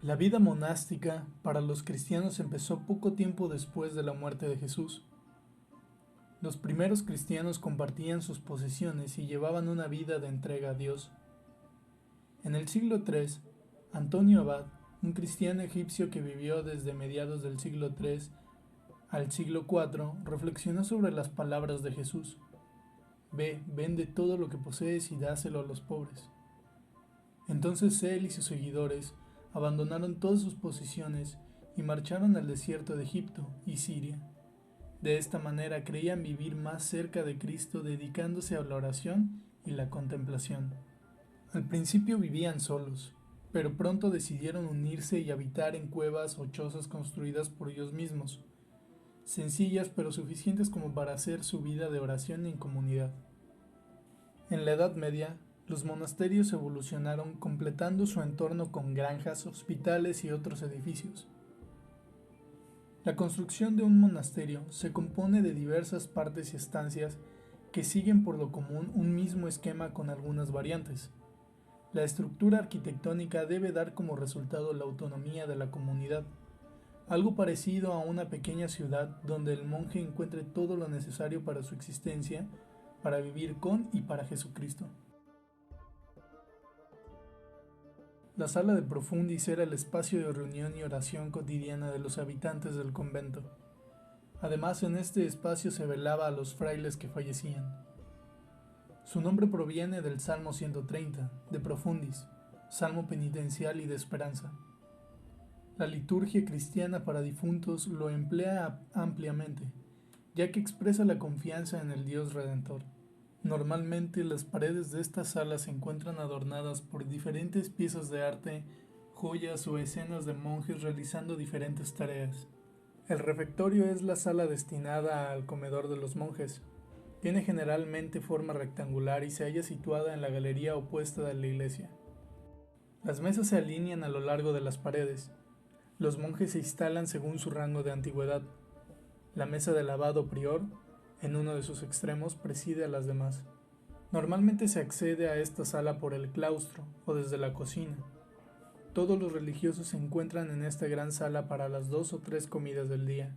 La vida monástica para los cristianos empezó poco tiempo después de la muerte de Jesús. Los primeros cristianos compartían sus posesiones y llevaban una vida de entrega a Dios. En el siglo III, Antonio Abad, un cristiano egipcio que vivió desde mediados del siglo III al siglo IV, reflexionó sobre las palabras de Jesús. Ve, vende todo lo que posees y dáselo a los pobres. Entonces él y sus seguidores abandonaron todas sus posesiones y marcharon al desierto de Egipto y Siria. De esta manera creían vivir más cerca de Cristo, dedicándose a la oración y la contemplación. Al principio vivían solos, pero pronto decidieron unirse y habitar en cuevas o chozas construidas por ellos mismos, sencillas pero suficientes como para hacer su vida de oración en comunidad. En la Edad Media, los monasterios evolucionaron completando su entorno con granjas, hospitales y otros edificios. La construcción de un monasterio se compone de diversas partes y estancias que siguen por lo común un mismo esquema con algunas variantes. La estructura arquitectónica debe dar como resultado la autonomía de la comunidad, algo parecido a una pequeña ciudad donde el monje encuentre todo lo necesario para su existencia, para vivir con y para Jesucristo. La sala de profundis era el espacio de reunión y oración cotidiana de los habitantes del convento. Además, en este espacio se velaba a los frailes que fallecían. Su nombre proviene del Salmo 130, de profundis, salmo penitencial y de esperanza. La liturgia cristiana para difuntos lo emplea ampliamente, ya que expresa la confianza en el Dios Redentor. Normalmente las paredes de esta sala se encuentran adornadas por diferentes piezas de arte, joyas o escenas de monjes realizando diferentes tareas. El refectorio es la sala destinada al comedor de los monjes. Tiene generalmente forma rectangular y se halla situada en la galería opuesta de la iglesia. Las mesas se alinean a lo largo de las paredes. Los monjes se instalan según su rango de antigüedad. La mesa del abad o prior, en uno de sus extremos, preside a las demás. Normalmente se accede a esta sala por el claustro o desde la cocina. Todos los religiosos se encuentran en esta gran sala para las 2 o 3 comidas del día.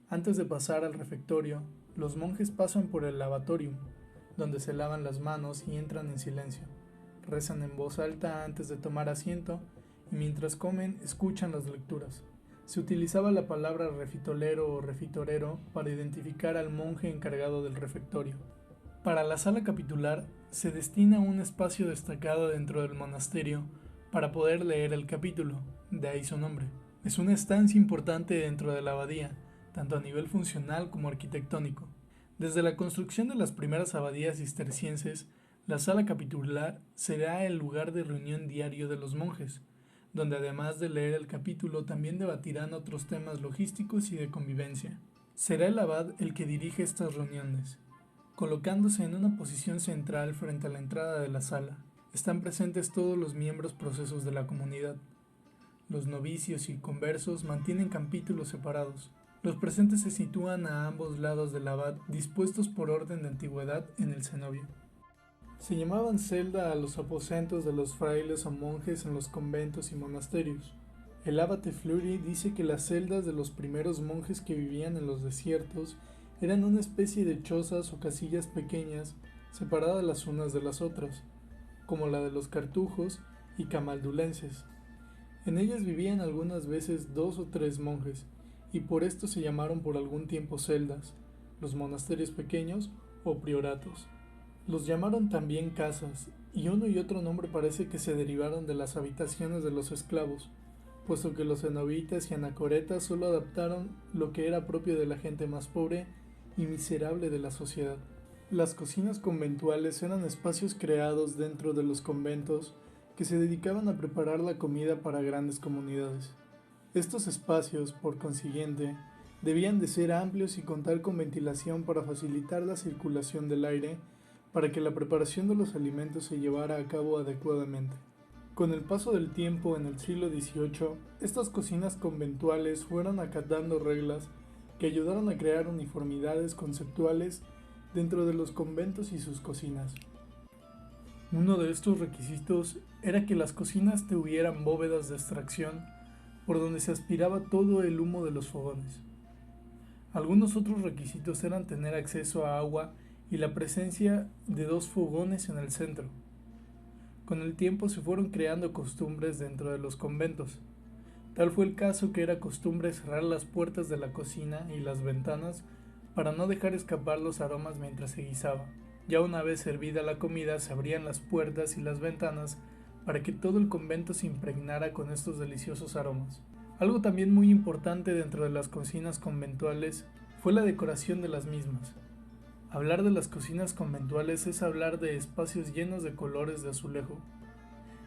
Antes de pasar al refectorio, los monjes pasan por el lavatorium, donde se lavan las manos y entran en silencio. Rezan en voz alta antes de tomar asiento y mientras comen escuchan las lecturas. Se utilizaba la palabra refitolero o refitorero para identificar al monje encargado del refectorio. Para la sala capitular se destina un espacio destacado dentro del monasterio para poder leer el capítulo, de ahí su nombre. Es una estancia importante dentro de la abadía, tanto a nivel funcional como arquitectónico. Desde la construcción de las primeras abadías cistercienses, la sala capitular será el lugar de reunión diario de los monjes, donde además de leer el capítulo también debatirán otros temas logísticos y de convivencia. Será el abad el que dirige estas reuniones, colocándose en una posición central frente a la entrada de la sala. Están presentes todos los miembros procesos de la comunidad. Los novicios y conversos mantienen capítulos separados. Los presentes se sitúan a ambos lados del abad, dispuestos por orden de antigüedad en el cenobio. Se llamaban celda a los aposentos de los frailes o monjes en los conventos y monasterios. El abate Fleury dice que las celdas de los primeros monjes que vivían en los desiertos eran una especie de chozas o casillas pequeñas separadas las unas de las otras, como la de los cartujos y camaldulenses. En ellas vivían algunas veces 2 o 3 monjes, y por esto se llamaron por algún tiempo celdas, los monasterios pequeños o prioratos. Los llamaron también casas, y uno y otro nombre parece que se derivaron de las habitaciones de los esclavos, puesto que los cenobitas y anacoretas solo adaptaron lo que era propio de la gente más pobre y miserable de la sociedad. Las cocinas conventuales eran espacios creados dentro de los conventos que se dedicaban a preparar la comida para grandes comunidades. Estos espacios, por consiguiente, debían de ser amplios y contar con ventilación para facilitar la circulación del aire para que la preparación de los alimentos se llevara a cabo adecuadamente. Con el paso del tiempo en el siglo XVIII, estas cocinas conventuales fueron acatando reglas que ayudaron a crear uniformidades conceptuales dentro de los conventos y sus cocinas. Uno de estos requisitos era que las cocinas tuvieran bóvedas de extracción por donde se aspiraba todo el humo de los fogones. Algunos otros requisitos eran tener acceso a agua y la presencia de 2 fogones en el centro. Con el tiempo se fueron creando costumbres dentro de los conventos. Tal fue el caso que era costumbre cerrar las puertas de la cocina y las ventanas para no dejar escapar los aromas mientras se guisaba. Ya una vez servida la comida se abrían las puertas y las ventanas para que todo el convento se impregnara con estos deliciosos aromas. Algo también muy importante dentro de las cocinas conventuales fue la decoración de las mismas. Hablar de las cocinas conventuales es hablar de espacios llenos de colores de azulejo,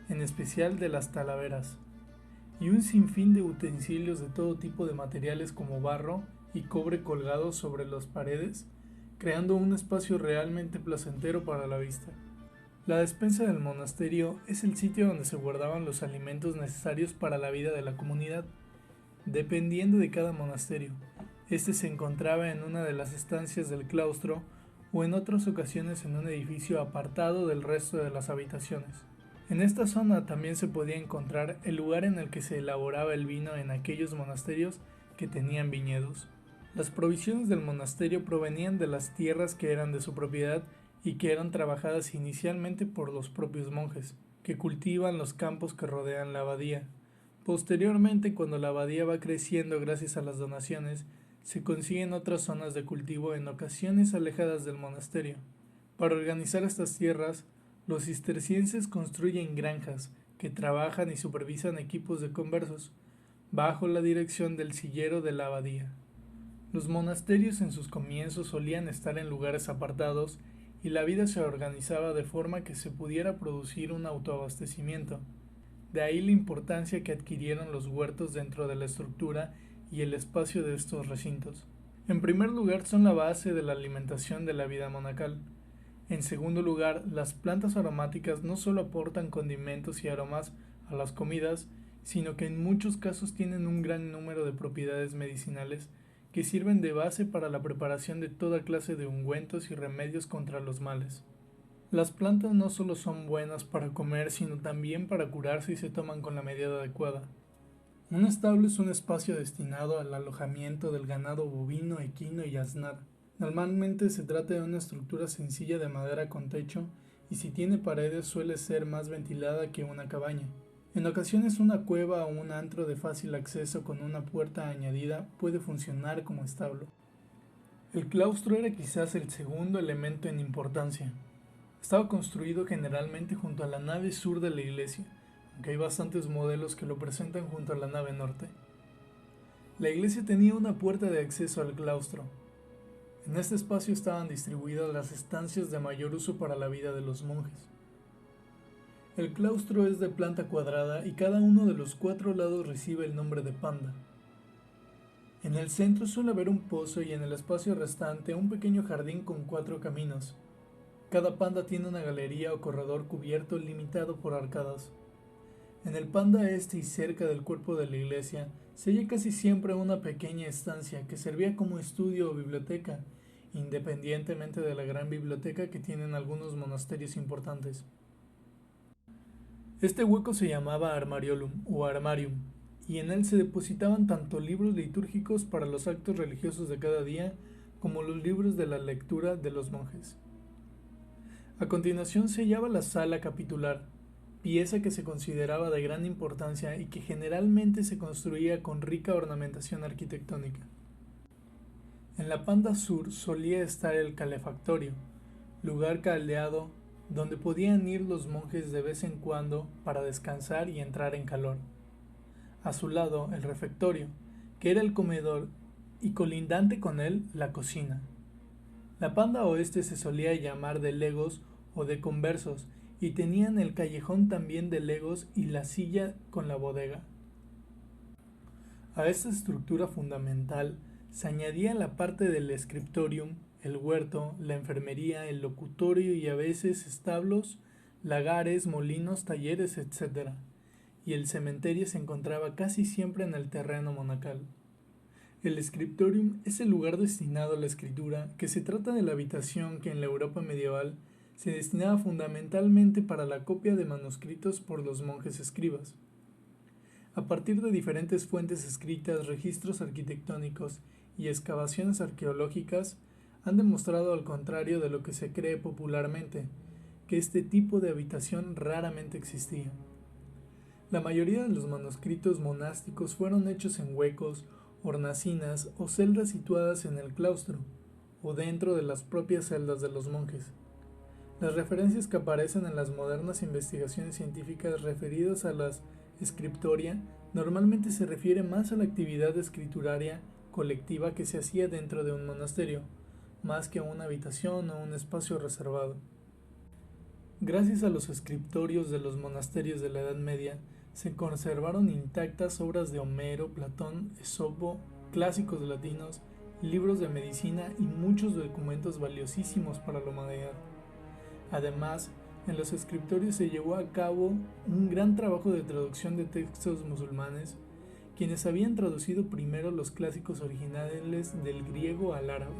en especial de las talaveras, y un sinfín de utensilios de todo tipo de materiales como barro y cobre colgados sobre las paredes, creando un espacio realmente placentero para la vista. La despensa del monasterio es el sitio donde se guardaban los alimentos necesarios para la vida de la comunidad. Dependiendo de cada monasterio, este se encontraba en una de las estancias del claustro o en otras ocasiones en un edificio apartado del resto de las habitaciones. En esta zona también se podía encontrar el lugar en el que se elaboraba el vino en aquellos monasterios que tenían viñedos. Las provisiones del monasterio provenían de las tierras que eran de su propiedad y que eran trabajadas inicialmente por los propios monjes, que cultivan los campos que rodean la abadía. Posteriormente, cuando la abadía va creciendo gracias a las donaciones, se consiguen otras zonas de cultivo en ocasiones alejadas del monasterio. Para organizar estas tierras, los cistercienses construyen granjas que trabajan y supervisan equipos de conversos, bajo la dirección del sillero de la abadía. Los monasterios en sus comienzos solían estar en lugares apartados y la vida se organizaba de forma que se pudiera producir un autoabastecimiento. De ahí la importancia que adquirieron los huertos dentro de la estructura y el espacio de estos recintos. En primer lugar, son la base de la alimentación de la vida monacal. En segundo lugar, las plantas aromáticas no solo aportan condimentos y aromas a las comidas, sino que en muchos casos tienen un gran número de propiedades medicinales que sirven de base para la preparación de toda clase de ungüentos y remedios contra los males. Las plantas no solo son buenas para comer, sino también para curar si se toman con la medida adecuada. Un establo es un espacio destinado al alojamiento del ganado bovino, equino y asnar. Normalmente se trata de una estructura sencilla de madera con techo y si tiene paredes suele ser más ventilada que una cabaña. En ocasiones una cueva o un antro de fácil acceso con una puerta añadida puede funcionar como establo. El claustro era quizás el segundo elemento en importancia. Estaba construido generalmente junto a la nave sur de la iglesia, aunque hay bastantes modelos que lo presentan junto a la nave norte. La iglesia tenía una puerta de acceso al claustro. En este espacio estaban distribuidas las estancias de mayor uso para la vida de los monjes. El claustro es de planta cuadrada y cada uno de los 4 lados recibe el nombre de panda. En el centro suele haber un pozo y en el espacio restante un pequeño jardín con 4 caminos. Cada panda tiene una galería o corredor cubierto limitado por arcadas. En el panda este y cerca del cuerpo de la iglesia se halla casi siempre una pequeña estancia que servía como estudio o biblioteca, independientemente de la gran biblioteca que tienen algunos monasterios importantes. Este hueco se llamaba armariolum o armarium, y en él se depositaban tanto libros litúrgicos para los actos religiosos de cada día como los libros de la lectura de los monjes. A continuación se hallaba la sala capitular, pieza que se consideraba de gran importancia y que generalmente se construía con rica ornamentación arquitectónica. En la panda sur solía estar el calefactorio, lugar caldeado donde podían ir los monjes de vez en cuando para descansar y entrar en calor. A su lado el refectorio, que era el comedor, y colindante con él la cocina. La panda oeste se solía llamar de legos o de conversos y tenían el callejón también de legos y la silla con la bodega. A esta estructura fundamental se añadía la parte del scriptorium, el huerto, la enfermería, el locutorio y a veces establos, lagares, molinos, talleres, etc. Y el cementerio se encontraba casi siempre en el terreno monacal. El scriptorium es el lugar destinado a la escritura, que se trata de la habitación que en la Europa medieval se destinaba fundamentalmente para la copia de manuscritos por los monjes escribas. A partir de diferentes fuentes escritas, registros arquitectónicos y excavaciones arqueológicas, han demostrado al contrario de lo que se cree popularmente, que este tipo de habitación raramente existía. La mayoría de los manuscritos monásticos fueron hechos en huecos, hornacinas o celdas situadas en el claustro, o dentro de las propias celdas de los monjes. Las referencias que aparecen en las modernas investigaciones científicas referidas a las scriptoria normalmente se refiere más a la actividad escrituraria colectiva que se hacía dentro de un monasterio, más que a una habitación o un espacio reservado. Gracias a los escritorios de los monasterios de la Edad Media, se conservaron intactas obras de Homero, Platón, Esopo, clásicos latinos, libros de medicina y muchos documentos valiosísimos para la humanidad. Además, en los escritorios se llevó a cabo un gran trabajo de traducción de textos musulmanes, quienes habían traducido primero los clásicos originales del griego al árabe.